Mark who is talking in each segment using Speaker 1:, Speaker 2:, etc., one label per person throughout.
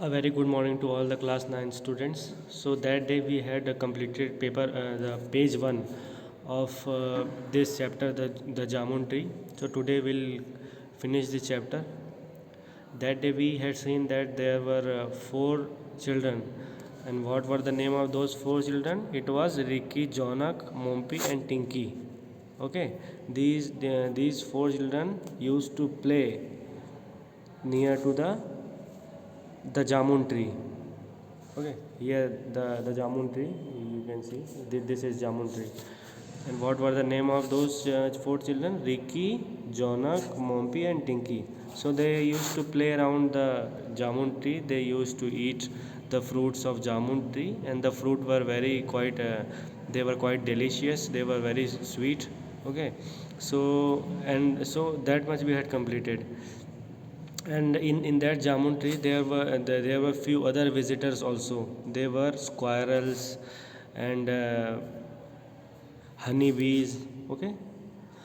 Speaker 1: A very good morning to all the class 9 students. So that day we had a completed paper, the page 1 of this chapter, the Jamun tree. So today we'll finish the chapter. That day we had seen that there were 4 children. And what were the name of those 4 children? It was Ricky, Jonak, Mompi and Tinky. Okay, these 4 children used to play near to the jamun tree. Okay, here the jamun tree, you can see this is jamun tree. And what were the name of those 4 children? Ricky, Jonak, Mompi and Tinky. So they used to play around the jamun tree. They used to eat the fruits of jamun tree, and the fruit were very quite they were quite delicious. They were very sweet. Okay, so that much we had completed. And in that jamun tree there were few other visitors also. There were squirrels and honeybees. Okay,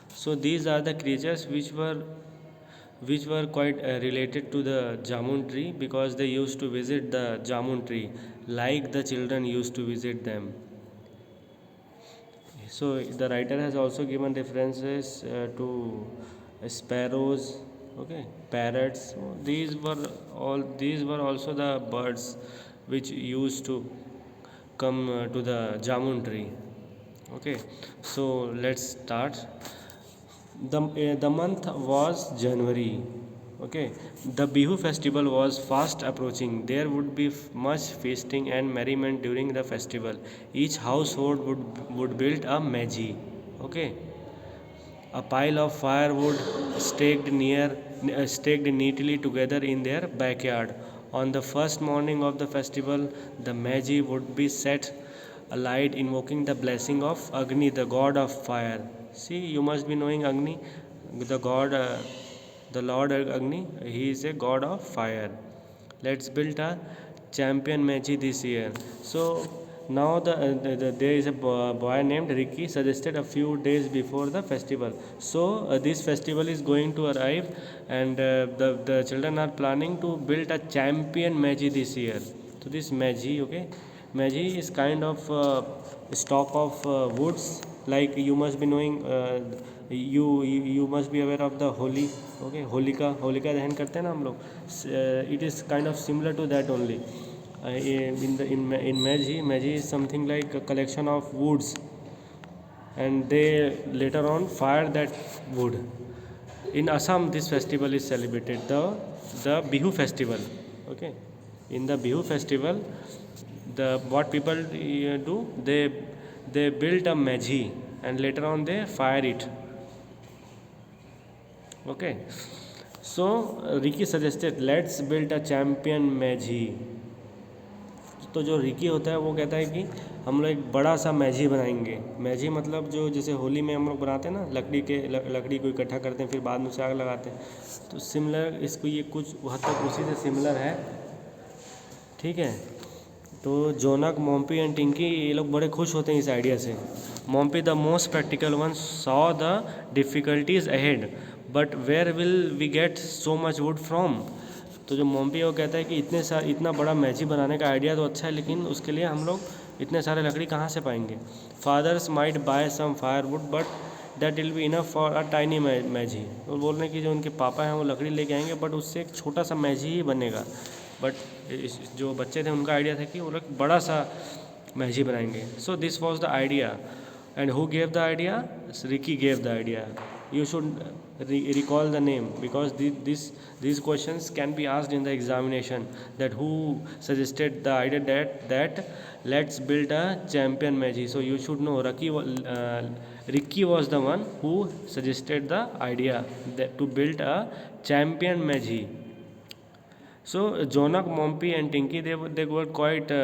Speaker 1: so these are the creatures which were quite related to the jamun tree, because they used to visit the jamun tree like the children used to visit them. So the writer has also given references to sparrows, okay, parrots. So these were also the birds which used to come to the jamun tree. Okay, so let's start. The month was January. Okay, the Bihu festival was fast approaching. There would be much feasting and merriment during the festival. Each household would build a meji. Okay, a pile of firewood staked neatly together in their backyard. On the first morning of the festival, the meji would be set alight, invoking the blessing of Agni, the god of fire. See, you must be knowing Agni, the god, the Lord Agni. He is a god of fire. Let's build a champion meji this year. So now there is a boy named Ricky suggested a few days before the festival. So this festival is going to arrive, and the children are planning to build a champion meji this year. So this meji, okay, meji is kind of stock of woods. Like you must be knowing, you must be aware of the Holi. Okay, Holika दहन करते हैं ना हम लोग. It is kind of similar to that only. In Meji is something like a collection of woods, and they later on fire that wood. In Assam, this festival is celebrated, the Bihu festival. Okay, in the Bihu festival, the what people do, they build a meji and later on they fire it. Okay, so Ricky suggested let's build a champion meji. तो जो Ricky होता है वो कहता है कि हम लोग एक बड़ा सा मैजी बनाएंगे. मैजी मतलब जो जैसे होली में हम लोग बनाते हैं ना, लकड़ी को इकट्ठा करते हैं फिर बाद में उसे आग लगाते हैं. तो सिमिलर इसको ये कुछ हद तक उसी से सिमिलर है. ठीक है, तो जोनक, मोम्पी एंड टिंकी ये लोग बड़े खुश होते हैं इस आइडिया से. Mompi the most practical one saw the difficulties ahead, but where will we get so much wood from. तो जो मोम्पी है वो कहता है कि इतना बड़ा मैजी बनाने का आइडिया तो अच्छा है, लेकिन उसके लिए हम लोग इतने सारे लकड़ी कहाँ से पाएंगे. Fathers might buy some fire wood but that will be enough for a tiny Maisie. वो बोल रहे हैं कि जो उनके पापा हैं वो लकड़ी लेके आएंगे, बट उससे एक छोटा सा मैजी ही बनेगा. बट जो बच्चे थे उनका आइडिया था कि वो लोग बड़ा सा मैजी बनाएंगे. सो this was the idea. And who gave the idea? Ricky gave the idea. You should recall the name, because these questions can be asked in the examination, that who suggested the idea that let's build a champion meji. So you should know Ricky was the one who suggested the idea that to build a champion meji. So Jonak, Mompi and Tinky, they were quite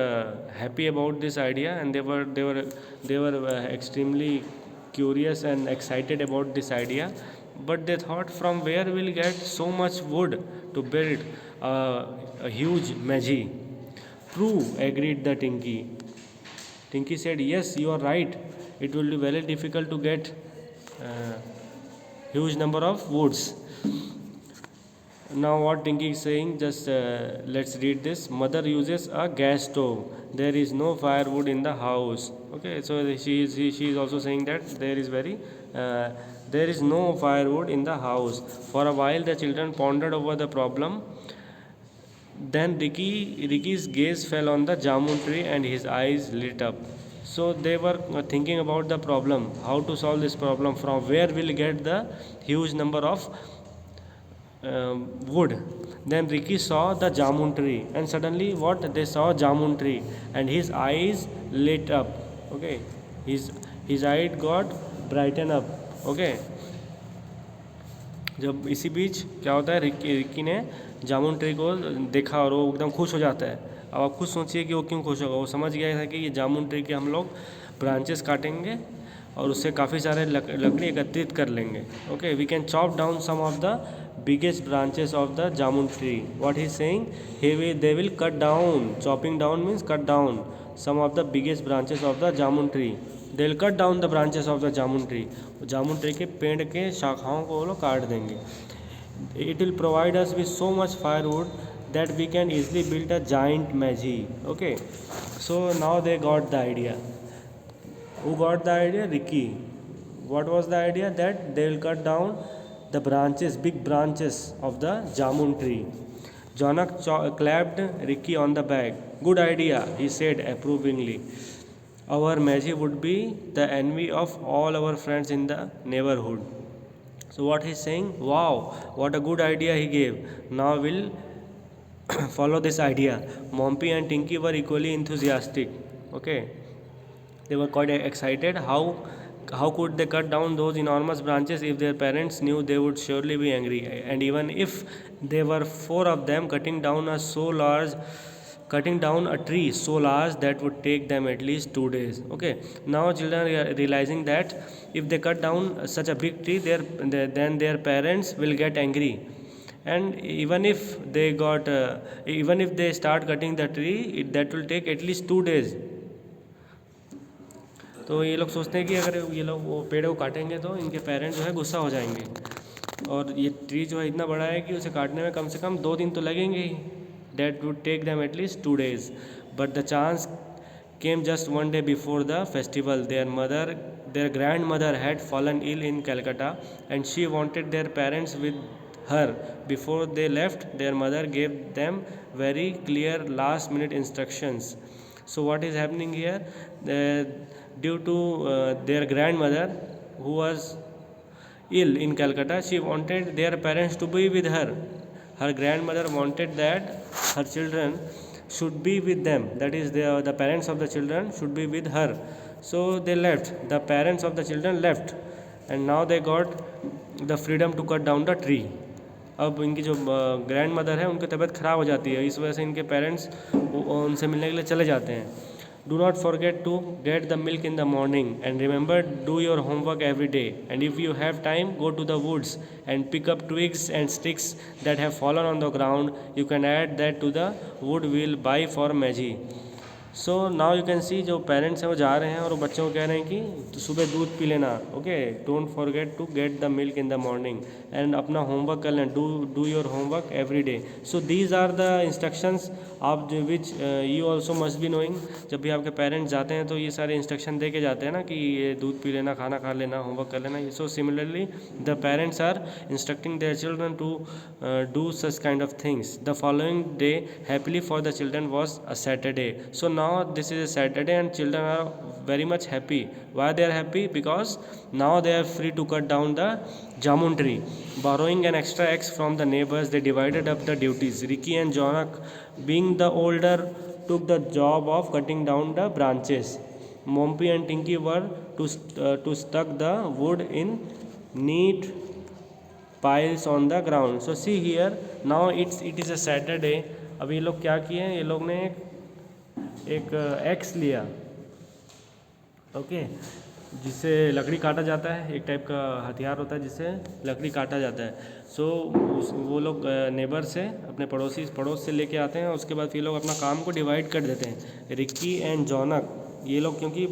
Speaker 1: happy about this idea, and they were extremely curious and excited about this idea. But they thought, from where we'll get so much wood to build a huge meji. True, agreed the Tinky. Tinky said, yes, you are right. It will be very difficult to get huge number of woods. Now what Tinky is saying, just let's read this. Mother uses a gas stove. There is no firewood in the house. Okay, so she is also saying that uh, there is no firewood in the house. For a while the children pondered over the problem. Then Ricky's gaze fell on the jamun tree and his eyes lit up. So they were thinking about the problem, how to solve this problem, from where we'll get the huge number of wood. Then Ricky saw the jamun tree, and suddenly what they saw jamun tree, and his eyes lit up. Okay, his eyes got brighten up. Okay, जब इसी बीच क्या होता है, Ricky ने जामुन tree को देखा और वो एकदम खुश हो जाता है. अब आप खुद सोचिए कि वो क्यों खुश होगा. वो समझ गया था कि ये जामुन ट्री के हम लोग ब्रांचेस काटेंगे और उससे काफ़ी सारे लकड़ी एकत्रित कर लेंगे. Okay, we can chop down some of the biggest branches of the jamun tree. What he is saying, they will cut down. Chopping down means cut down some of the biggest branches of the jamun tree. They will cut down the branches of the jamun tree. Jamun tree के पेड़ के शाखाओं को वो लोग काट देंगे. It will provide us with so much firewood that we can easily build a giant magi. Okay, so now they got the idea. Who got the idea? Ricky. What was the idea? That they will cut down the branches, big branches of the jamun tree. Jonak clapped Ricky on the back. Good idea, he said approvingly. Our magi would be the envy of all our friends in the neighborhood. So what he's saying, wow, what a good idea he gave. Now we'll follow this idea. Mompy and Tinky were equally enthusiastic. Okay, they were quite excited. How could they cut down those enormous branches? If their parents knew, they would surely be angry. And even if there were 4 of them cutting down a tree so large that would take them at least 2 days. Okay, now children are realizing that if they cut down such a big tree, then their parents will get angry. And even if they start cutting the tree, that will take at least 2 days. तो ये लोग सोचते हैं कि अगर ये लोग वो पेड़ को काटेंगे तो इनके पेरेंट्स जो है गुस्सा हो जाएंगे. और ये ट्री जो है इतना बड़ा है कि उसे काटने में कम से कम 2 दिन तो लगेंगे ही. That would take them at least 2 days. But the chance came just one day before the festival. Their grandmother had fallen ill in Calcutta, and she wanted their parents with her. Before they left, their mother gave them very clear last-minute instructions. So what is happening here? Due to their grandmother who was ill in Calcutta, she wanted their parents to be with her. Her grandmother wanted that her children should be with them. That is, the parents of the children should be with her. So they left. The parents of the children left, and now they got the freedom to cut down the tree. अब इनकी जो grand mother है उनकी तबीयत ख़राब हो जाती है, इस वजह से इनके पेरेंट्स उनसे मिलने के लिए चले जाते हैं. Do not forget to get the milk in the morning, and remember, do your homework every day. And if you have time, go to the woods and pick up twigs and sticks that have fallen on the ground. You can add that to the wood we'll buy for Magi. So now you can see जो parents हैं वो जा रहे हैं और वो बच्चों को कह रहे हैं कि तो सुबह दूध पी लेना. Okay, don't forget to get the milk in the morning and अपना होमवर्क कर लें. Do your homework every day. So these are the instructions आप which you also must be knowing. जब भी आपके पेरेंट्स जाते हैं तो ये सारे इंस्ट्रक्शन दे के जाते हैं ना कि ये दूध पी लेना, खाना खा लेना, होमवर्क कर लेना. So similarly the parents are instructing their children to do such kind of things. The following day happily for the children was a Saturday. So now this is a Saturday and children are very much happy. Why they are happy? Because now they are free to cut down the jamun tree. Borrowing an extra axe from the neighbors, they divided up the duties. Ricky and Jonak, being the older, took the job of cutting down the branches. Mompy and Tinky were to stuck the wood in neat piles on the ground. So see here, now it is a Saturday. अब ये लोग क्या किए हैं, ये लोग ने एक एक्स लिया. ओके, जिससे लकड़ी काटा जाता है. एक टाइप का हथियार होता है जिससे लकड़ी काटा जाता है. सो वो लोग नेबर से अपने पड़ोस से लेके आते हैं और उसके बाद फिर लोग अपना काम को डिवाइड कर देते हैं. रिक्की एंड जॉनक, ये लोग क्योंकि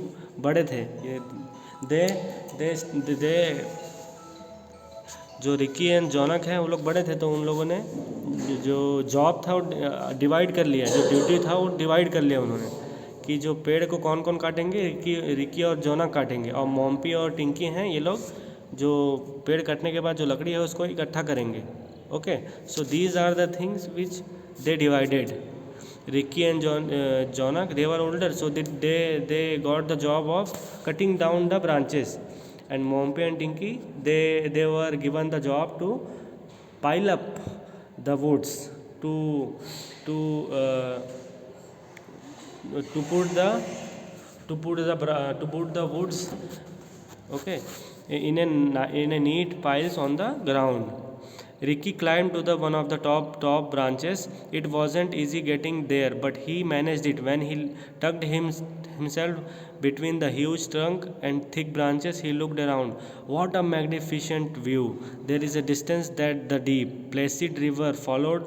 Speaker 1: बड़े थे, ये दे जो रिकी एंड जॉनक हैं वो लोग बड़े थे, तो उन लोगों ने जो जॉब था वो डिवाइड कर लिया, जो ड्यूटी था वो डिवाइड कर लिया उन्होंने, कि जो पेड़ को कौन कौन काटेंगे, रिकी और जॉनक काटेंगे, और मॉम्पी और टिंकी हैं ये लोग जो पेड़ कटने के बाद जो लकड़ी है उसको इकट्ठा करेंगे. Okay, so these are the things which they divided. Ricky and Jonak, they were older, so they got the job of cutting down the branches. And Mompi and Tinky, they were given the job to pile up the woods, to to uh, to put the to put the woods, okay, in a neat piles on the ground. Ricky climbed to the one of the top branches. It wasn't easy getting there, but he managed it. When he tucked himself between the huge trunk and thick branches, he looked around. What a magnificent view! There is a distance that the deep, placid river flowed.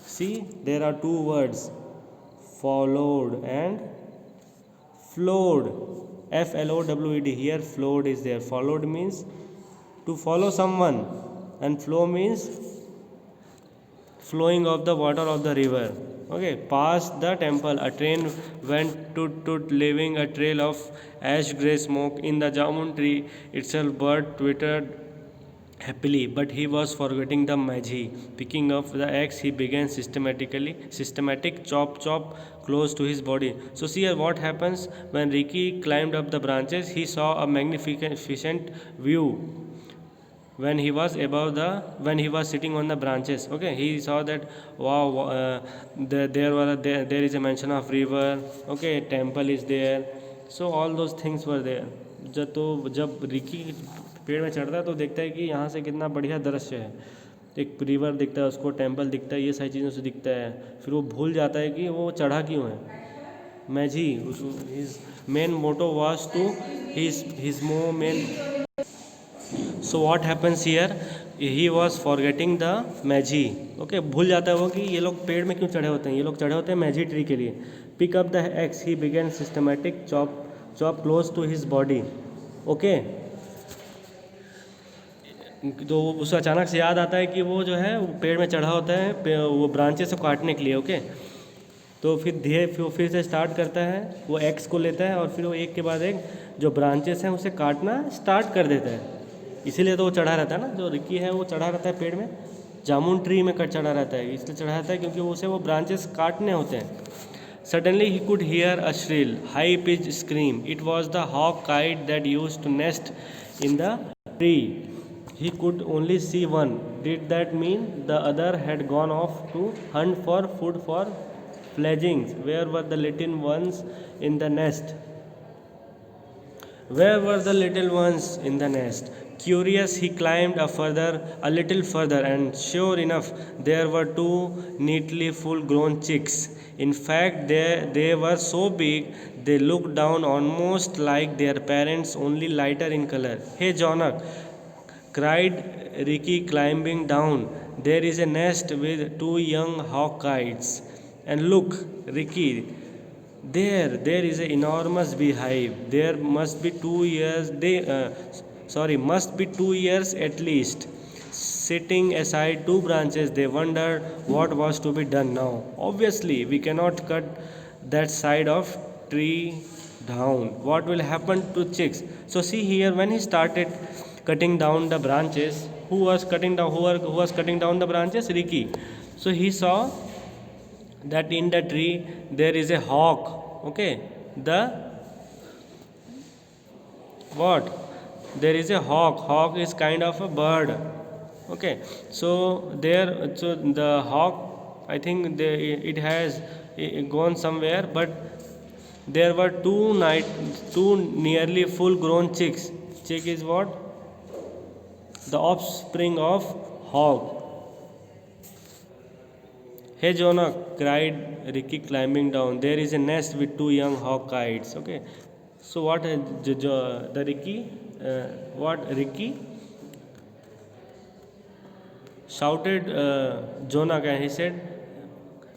Speaker 1: See, there are two words: followed and flowed. Flowed. Here, flowed is there. Followed means to follow someone, and flow means flowing of the water of the river. Okay, past the temple a train went toot leaving a trail of ash gray smoke. In the jamun tree itself bird twittered happily, but he was forgetting the Magi. Picking up the axe, he began systematic chop close to his body. So see here what happens when Ricky climbed up the branches. He saw a magnificent view when he was sitting on the branches. Okay, he saw that, wow, there is a mention of river. Okay, temple is there, so all those things were there. जब Ricky पेड़ में चढ़ता है तो देखता है कि यहाँ से कितना बढ़िया दृश्य है, एक रिवर दिखता है उसको, टेम्पल दिखता है, ये सारी चीज़ें उसे दिखता है. फिर वो भूल जाता है कि वो चढ़ा क्यों है. Maisie, his main motto was to his main. So what happens here, he was forgetting the Maisie. Okay, भूल जाता है वो कि ये लोग पेड़ में क्यों चढ़े होते हैं. ये लोग चढ़े होते हैं मैजी ट्री के लिए. Pick up the axe, he began systematic chop close to his body. Okay, तो उसे अचानक से याद आता है कि वो जो है वो पेड़ में चढ़ा होता है वो ब्रांचेस को काटने के लिए. ओके, तो फिर से स्टार्ट करता है, वो एक्स को लेता है और फिर वो एक के बाद एक जो ब्रांचेस हैं उसे काटना स्टार्ट कर देता है. इसीलिए तो वो चढ़ा रहता है ना, जो रिकी है वो चढ़ा रहता है पेड़ में, जामुन ट्री में चढ़ा रहता है. इसलिए चढ़ा रहता है क्योंकि उसे वो ब्रांचेस काटने होते हैं. Suddenly he could hear a shrill high pitch scream. It was the hawk kite that used to nest in the tree. He could only see one. Did that mean the other had gone off to hunt for food for fledglings? Where were the little ones in the nest? Where were the little ones in the nest? Curious, he climbed a little further, and sure enough, there were two neatly full-grown chicks. In fact, they were so big they looked down almost like their parents, only lighter in color. Hey, Jonak, cried Ricky, climbing down. There is a nest with two young hawk kites. And look, Ricky, there is an enormous beehive. There must be 2 years. Must be 2 years at least. Sitting aside two branches, they wondered what was to be done now. Obviously, we cannot cut that side of tree down. What will happen to chicks? So see here, when he started cutting down the branches, who was cutting down the branches? Ricky. So he saw that in the tree there is a hawk. Okay, there is a hawk is kind of a bird. Okay, so the hawk, I think it has gone somewhere, but there were two nearly full grown chicks. Chick is what? The offspring of hawk. Hey Jonah, cried Ricky, climbing down. There is a nest with two young hawk kites. Okay, so what Ricky shouted Jonah, and he said,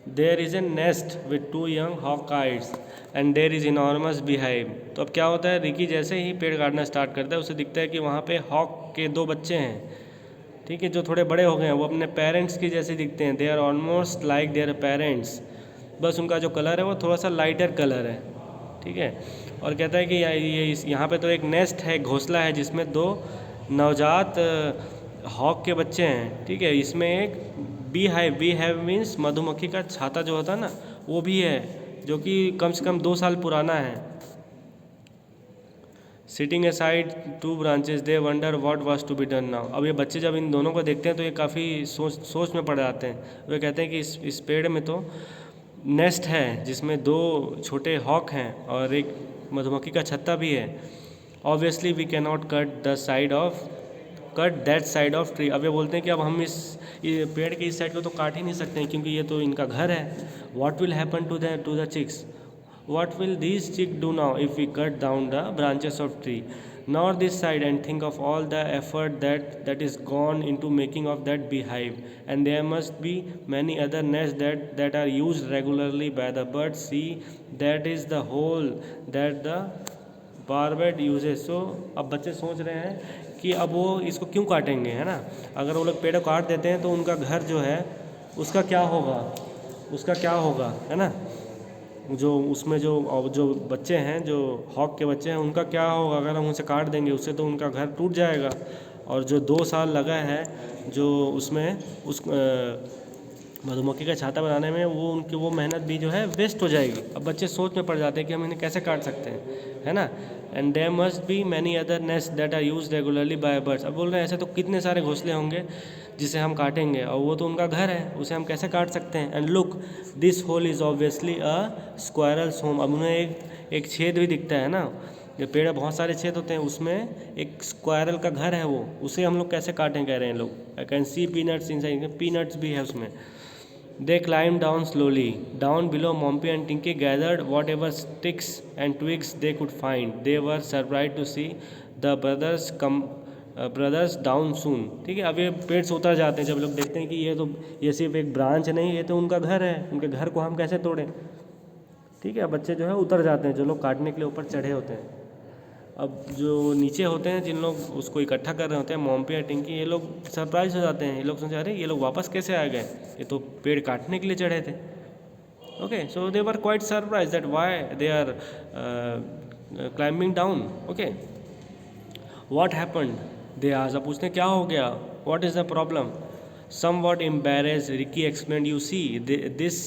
Speaker 1: there is a nest with 2 young hawk kites and there is enormous beehive। तो अब क्या होता है, Ricky जैसे ही पेड़ काटना start करता है उसे दिखता है कि वहाँ पे हॉक के 2 बच्चे हैं, ठीक है, जो थोड़े बड़े हो गए हैं, वो अपने पेरेंट्स के जैसे दिखते हैं। They are almost like their parents, बस उनका जो कलर है वो थोड़ा सा लाइटर कलर है, ठीक है। और कहता है कि ये यहाँ पे तो एक नेस्ट है, घोंसला है, जिसमें 2 नवजात हॉक के बच्चे हैं, ठीक है। इसमें एक बी हैव मीन्स मधुमक्खी का छाता जो होता है ना, वो भी है, जो कि कम से कम 2 साल पुराना है। Sitting a side 2 branches they wonder what was to be done now. अब ये बच्चे जब इन दोनों को देखते हैं तो ये काफ़ी सोच में पड़ जाते हैं। वे कहते हैं कि इस पेड़ में तो नेस्ट है जिसमें 2 छोटे हॉक हैं और एक मधुमक्खी का छत्ता भी है। Obviously we can not cut that side of tree. अब ये बोलते हैं कि अब हम ये पेड़ के इस साइड को तो काट ही नहीं सकते हैं, क्योंकि ये तो इनका घर है। What will happen to the chicks? What will these chicks do now if we cut down the branches of tree? Nor this side, and think of all the effort that is gone into making of that beehive. And there must be many other nests that are used regularly by the birds. See, that is the hole that the barbed uses. So अब बच्चे सोच रहे हैं कि अब वो इसको क्यों काटेंगे, है ना। अगर वो लोग पेड़ को काट देते हैं तो उनका घर जो है उसका क्या होगा, है ना। जो उसमें जो बच्चे हैं, जो हॉक के बच्चे हैं, उनका क्या होगा अगर हम उसे काट देंगे, उससे तो उनका घर टूट जाएगा। और जो 2 साल लगा है जो उसमें उस मधुमक्खी का छाता बनाने में, उनकी वो मेहनत भी जो है वेस्ट हो जाएगी। अब बच्चे सोच में पड़ जाते हैं कि हम इन्हें कैसे काट सकते हैं, है ना। And there must be many other nest that are use regularly by birds. अब बोल रहे हैं ऐसे तो कितने सारे घोंसले होंगे जिसे हम काटेंगे, और वो तो उनका घर है, उसे हम कैसे काट सकते हैं। And look, this hole is obviously a squirrel's home. अब उन्हें एक छेद भी दिखता है ना, ये पेड़ में बहुत सारे छेद होते हैं, उसमें एक स्क्वायरल का घर है, वो उसे हम लोग कैसे काटें, कह रहे हैं लोग। I can see peanuts inside, peanuts भी है उसमें। They climbed down slowly. Down below, Mompy and Tinky gathered whatever sticks and twigs they could find. They were surprised to see the brothers down soon. ठीक है, अब ये पेड़ से उतर जाते हैं जब लोग देखते हैं कि ये सिर्फ एक ब्रांच नहीं, ये तो उनका घर है, उनके घर को हम कैसे तोड़ें। ठीक है, बच्चे जो है उतर जाते हैं, जो लोग काटने के लिए ऊपर चढ़े होते हैं। अब जो नीचे होते हैं, जिन लोग उसको इकट्ठा कर रहे होते हैं, मॉम्पी या टिंकी, ये लोग सरप्राइज हो जाते हैं। ये लोग सोचते हैं अरे ये लोग वापस कैसे आ गए, ये तो पेड़ काटने के लिए चढ़े थे। Okay, so they were quite surprise that why they are climbing down. Okay, what happened, they asked. अब पूछते हैं क्या हो गया, what is the problem. Somewhat embarrassed, Ricky explained, you see, this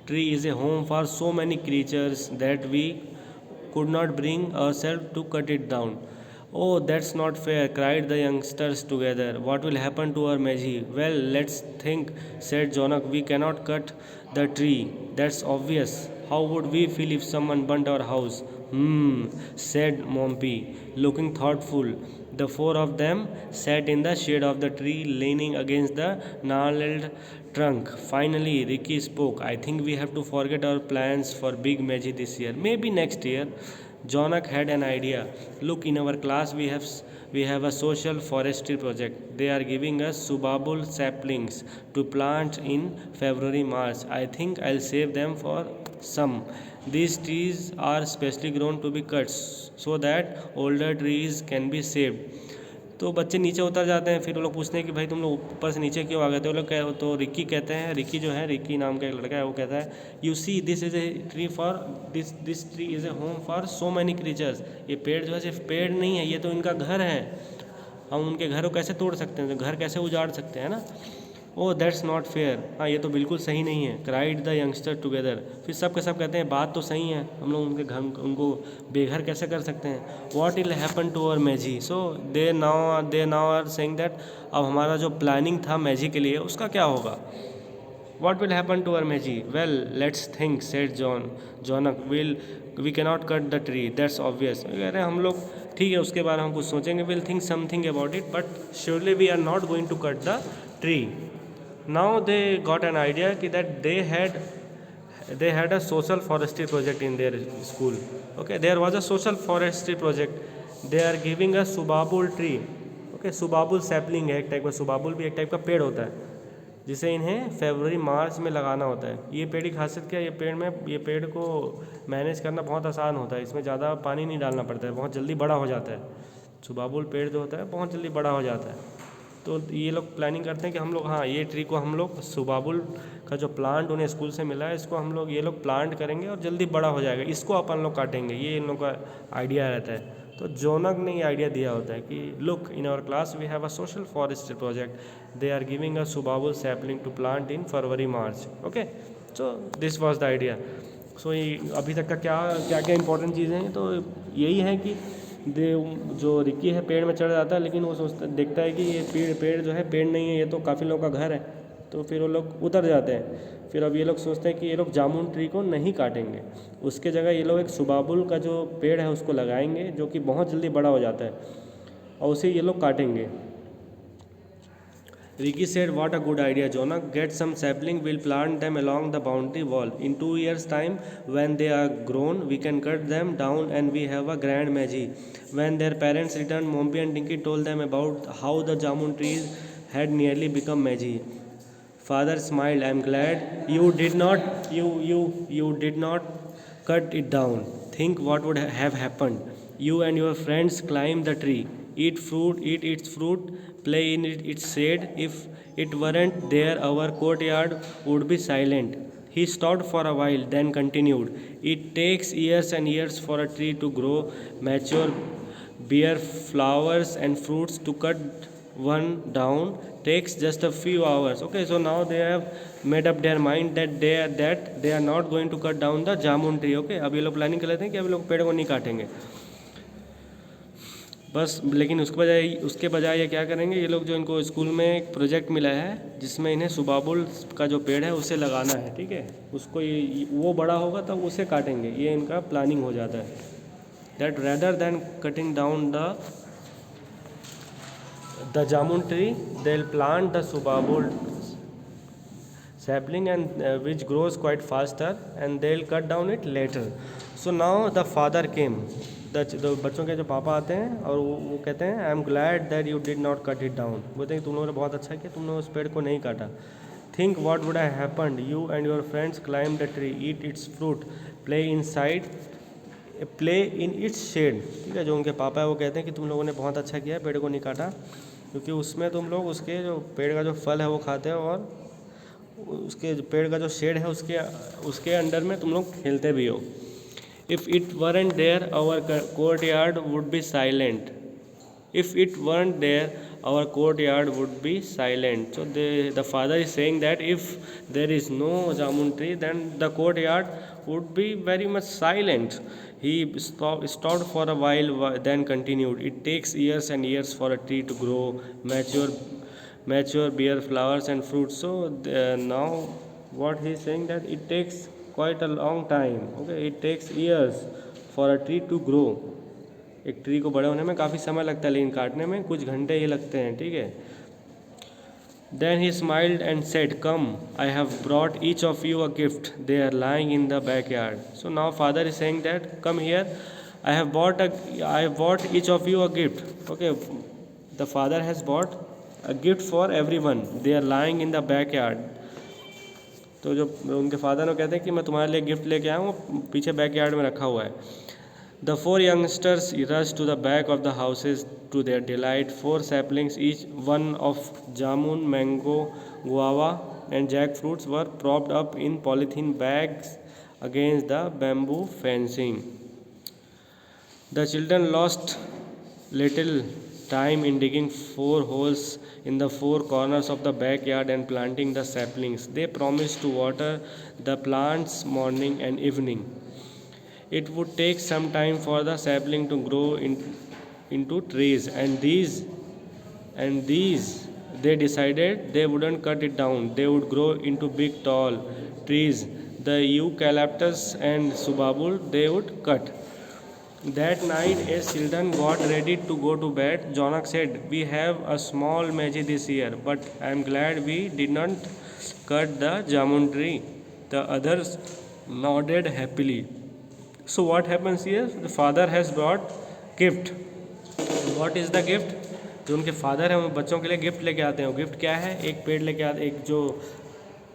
Speaker 1: tree is a home for so many creatures that we could not bring ourselves to cut it down. Oh, that's not fair, cried the youngsters together. What will happen to our Maggie? Well, let's think, said Jonak. We cannot cut the tree. That's obvious. How would we feel if someone burnt our house? Said Mompy, looking thoughtful. The 4 of them sat in the shade of the tree, leaning against the gnarled trunk. Finally, Ricky spoke. I think we have to forget our plans for Big Maggie this year. Maybe next year. Jonak had an idea. Look, in our class we have a social forestry project. They are giving us subabul saplings to plant in February, March. I think I'll save them for some. These trees are specially grown to be cut so that older trees can be saved. तो बच्चे नीचे उतर जाते हैं, फिर वो लोग पूछते हैं कि भाई तुम लोग ऊपर से नीचे क्यों आ गए थे। वो लोग कह तो रिकी कहते हैं, रिकी जो है, रिकी नाम का एक लड़का है, वो कहता है you see this is a tree for this tree is a home for so many creatures. ये पेड़ जो है सिर्फ पेड़ नहीं है, ये तो इनका घर है, हम उनके घर को कैसे तोड़ सकते हैं, तो घर कैसे उजाड़ सकते हैं ना। ओह दैट्स नॉट फेयर, हाँ ये तो बिल्कुल सही नहीं है, क्राइड द यंगस्टर टुगेदर। फिर सब के सब कहते हैं बात तो सही है, हम लोग उनके घर उनको बेघर कैसे कर सकते हैं। What will happen to our Maisie. So they now are saying that अब हमारा जो प्लानिंग था मैजी के लिए उसका क्या होगा। What will happen to our Maisie. Well let's think, said Jonak, we cannot cut the tree, that's obvious. कह रहे हैं हम लोग ठीक है उसके बारे में हम कुछ सोचेंगे, will think something about it, but surely we are not going to cut the tree. Now they got an idea that they had a social forestry project in their school. Okay, there was a social forestry project. They are giving a subabul tree. Okay, subabul sapling है एक type का, subabul भी एक type का पेड़ होता है, जिसे इन्हें फरवरी मार्च में लगाना होता है। ये पेड़ की खासियत क्या है, ये पेड़ को मैनेज करना बहुत आसान होता है, इसमें ज़्यादा पानी नहीं डालना पड़ता है, बहुत जल्दी बड़ा हो जाता है। सुबाबुल पेड़ जो होता है बहुत जल्दी बड़ा हो जाता है। तो ये लोग प्लानिंग करते हैं कि हम लोग, हाँ, ये ट्री को हम लोग सुबाबुल का जो प्लांट उन्हें स्कूल से मिला है, इसको ये लोग प्लांट करेंगे और जल्दी बड़ा हो जाएगा, इसको अपन लोग काटेंगे, ये इन लोग का आइडिया रहता है। तो जोनक ने ये आइडिया दिया होता है कि look, in our class we have a social forest project, they are giving a subabul sapling to plant in February March. Okay, so this was the idea. सो ये अभी तक का क्या क्या इंपॉर्टेंट चीज़ें हैं, तो यही है कि जो रिकी है पेड़ में चढ़ जाता है, लेकिन वो देखता है कि ये पेड़ जो है पेड़ नहीं है, ये तो काफ़ी लोगों का घर है, तो फिर वो लोग उतर जाते हैं। फिर अब ये लोग सोचते हैं कि ये लोग जामुन ट्री को नहीं काटेंगे, उसके जगह ये लोग एक सुबाबुल का जो पेड़ है उसको लगाएंगे, जो कि बहुत जल्दी बड़ा हो जाता है, और उसे ये लोग काटेंगे। Ricky said, "What a good idea, Jonak. Get some sapling, we'll plant them along the boundary wall. In 2 years' time, when they are grown, we can cut them down and we have a grand magi." When their parents returned, Mombi and Dinky told them about how the jamun trees had nearly become magi. Father smiled. "I'm glad you did not cut it down. Think what would have happened. You and your friends climb the tree, eat its fruit, play in its shade. If it weren't there, our courtyard would be silent." He stopped for a while, then continued, "It takes years and years for a tree to grow, mature, bear flowers and fruits. To cut one down takes just a few hours." Okay, so now they have made up their mind that they are not going to cut down the jamun tree. Okay, अब ये लोग planning कर लेते हैं कि अब लोग पेड़ को नहीं काटेंगे बस, लेकिन उसके बजाय ये क्या करेंगे, ये लोग जो इनको स्कूल में एक प्रोजेक्ट मिला है जिसमें इन्हें सुबाबुल का जो पेड़ है उसे लगाना है, ठीक है, उसको वो बड़ा होगा तब उसे काटेंगे, ये इनका प्लानिंग हो जाता है। That rather than cutting down the jamun tree, they will plant the subabul sapling and which grows quite faster, and they'll cut down it later. So now the father came. The बच्चों के जो पापा आते हैं और वो कहते हैं, "I am glad that you did not cut it down." बोलते हैं तुम लोगों ने बहुत अच्छा किया, तुमने उस पेड़ को नहीं काटा। "Think what would have happened. You and your friends climb the tree, eat its fruit, play in its shade." ठीक है, जो उनके पापा है वो कहते हैं कि तुम लोगों ने बहुत अच्छा किया, पेड़ को नहीं काटा, क्योंकि उसमें तुम लोग उसके जो पेड़ का जो फल है वो खाते हो, और उसके पेड़ का जो शेड है उसके अंडर में तुम लोग खेलते भी हो। "If it weren't there, our courtyard would be silent." If it weren't there, our courtyard would be silent. So the father is saying that if there is no jamun tree, then the courtyard would be very much silent. He stopped for a while, then continued, "It takes years and years for a tree to grow, mature, bear flowers and fruits." So now what he is saying, that it takes quite a long time. Okay, it takes years for a tree to grow. एक tree को बड़े होने में काफ़ी समय लगता है, लेकिन काटने में कुछ घंटे ही लगते हैं, ठीक है। Then he smiled and said, "Come, I have brought each of you a gift. They are lying in the backyard." So now father is saying that, "Come here, I have bought each of you a gift." Okay, the father has bought a gift for everyone. They are lying in the backyard. तो जो उनके father वो कहते हैं कि मैं तुम्हारे लिए गिफ्ट लेके आया हूँ, पीछे बैकयार्ड में रखा हुआ है। The 4 youngsters rushed to the back of the houses. To their delight, 4 saplings, each one of jamun, mango, guava and jackfruits, were propped up in polythene bags against the bamboo fencing. The children lost little time in digging 4 holes in the 4 corners of the backyard and planting the saplings. They promised to water the plants morning and evening. It would take some time for the sapling to grow into trees, and these they decided they wouldn't cut it down. They would grow into big tall trees. The eucalyptus and subabul they would cut. That night, as children got ready to go to bed, Jonak said, "We have a small magi this year, but I am glad we did not cut the jamun tree." The others nodded happily. So what happens here? The father has brought gift. What is the gift? जो उनके father हैं वो बच्चों के लिए gift लेके आते हैं। वो गिफ्ट क्या है, एक पेड़ लेके आते, एक जो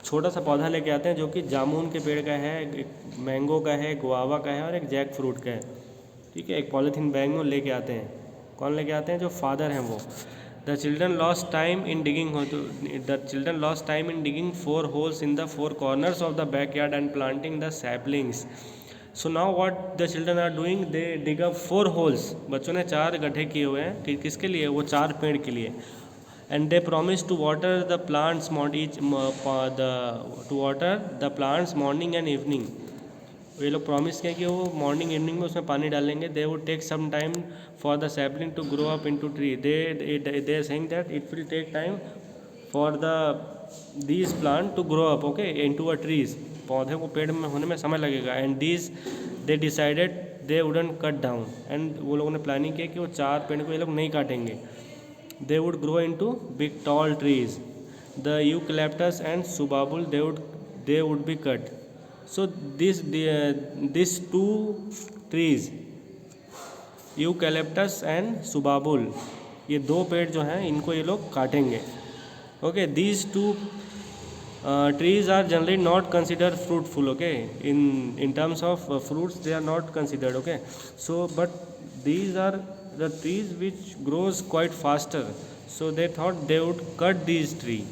Speaker 1: छोटा सा पौधा लेके आते हैं जो कि जामुन के पेड़ का है, एक मैंगो का है, गुआवा का है और एक जैक फ्रूट का है। ठीक है, एक पॉलीथीन बैग में लेके आते हैं। कौन लेके आते हैं, जो फादर हैं वो। The children lost time in digging 4 holes in the 4 corners of the backyard and planting the saplings. So now what the children are doing, they dig up 4 holes. बच्चों ने 4 गड्ढे किए हुए हैं, किसके लिए, वो 4 पेड़ के लिए। And they promise to water the plants morning and evening. ये लोग प्रॉमिस किया कि वो मॉर्निंग इवनिंग में उसमें पानी डालेंगे। They would take some time for the sapling to grow up into tree. They are saying that it will take time for these plant to grow up okay into a trees. पौधे को पेड़ में होने में समय लगेगा। And they decided they wouldn't cut down. And वो लोगों ने प्लानिंग किया कि वो 4 पेड़ को ये लोग नहीं काटेंगे। They would grow into big tall trees. The eucalyptus and subabul they would be cut. So these 2 trees, eucalyptus and subabul, ये 2 पेड़ जो हैं इनको ये लोग काटेंगे। Okay, these 2 trees are generally not considered fruitful. Okay, in terms of fruits they are not considered. Okay, so but these are the trees which grows quite faster, so they thought they would cut these tree.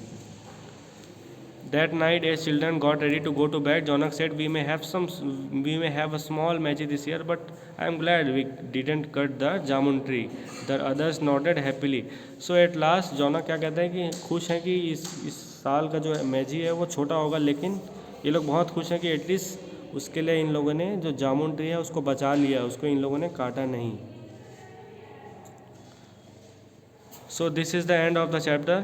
Speaker 1: That night as children got ready to go to bed, Jonak said, we may have a small magic this year, but I am glad we didn't cut the jamun tree. The others nodded happily. So at last Jonak क्या कहता है कि खुश है कि इस साल का जो मैजी है वो छोटा होगा, लेकिन ये लोग बहुत खुश हैं कि एटलीस्ट उसके लिए इन लोगों ने जो जामुन ट्री है उसको बचा लिया, उसको इन लोगों ने काटा नहीं। So this is the end of the chapter.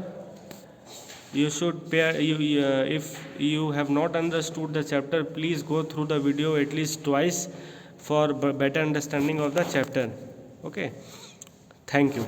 Speaker 1: You should if you have not understood the chapter, please go through the video at least twice for better understanding of the chapter. Okay, thank you.